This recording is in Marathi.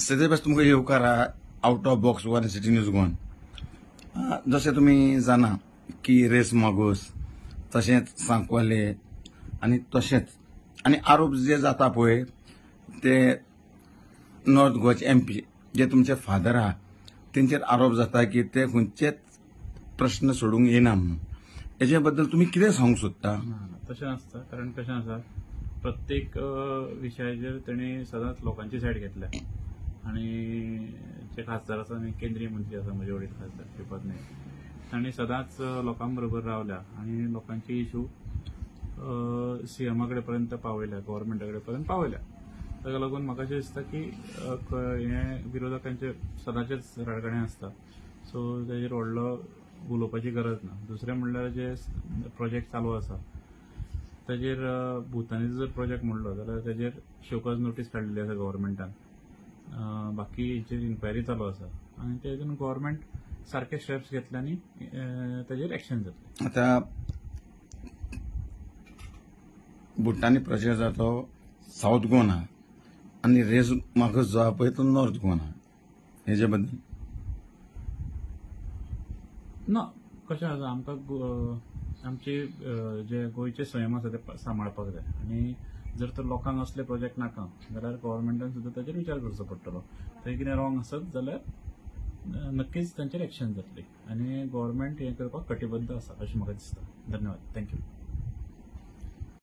तेजे बेस्ट तुमकां येवकारा out of box Goan city news Goan जशें तुमी जाणा की रेस मागोस तशेंच सांकवाले आनी तशेंच आनी आरोप जे जाता पळय ते नॉर्थ गोवाचे MP जे तुमचे फादर आहा तेंचेर आरोप जाता की ते खंयचेच प्रश्न सोडूंक येना म्हणून हेजे बद्दल तुमी कितें सांगूंक सोदता? तशें नासता कारण कशें आसा प्रत्येक विशयाचेर तेणी सदांच लोकांची सायड घेतल्या आनी जे खासदार आसा आनी केंद्रीय मंत्री आसा म्हजे वडील खासदार श्रीपाद नाईक तांणी सदांच लोकां बरोबर रावल्या आनी लोकांचे इशू CM पर्यंत पावयल्या गव्हर्मेंटा कडेन पर्यंत पावयल्या ताका लागून म्हाका अशें दिसता की हे विरोधकांचे सदांचेच राडगाणें आसता सो ताजेर व्हडलो उलोवपाची गरज ना. दुसरें म्हणल्यार जे प्रोजेक्ट चालू आसा ताजेर भुतानीचो जर प्रोजेक्ट म्हणलो जाल्यार ताजेर शोकॉज नोटीस काडलेली आसा गव्हर्मेंटान. बाकी हेचेर इन्क्वायरी चालू आसा आनी तेतून गव्हर्मेंट सारके स्टेप्स घेतले आनी ताजेर एक्शन जातलें. आतां भुतानी प्रोजेक्ट आसा तो साऊथ गोवन आहा आनी रेस मागोस जो आहा पळय तो नॉर्थ गोवन आहा हेजे बद्दल ना कशें आसा आमकां आमचे जे गोंयचे सैम आसा ते सांबाळपाक जाय आनी जर तर लोकांक असले प्रोजेक्ट नाका जाल्यार गव्हर्मेंटान सुद्दां ताजेर विचार करचो पडटलो. थंय कितें रॉंग आसत जाल्यार नक्कीच तांचेर एक्शन जातली आनी गव्हर्मेंट हें करपाक कटिबद्ध आसा अशें म्हाका दिसता. धन्यवाद. थँक्यू.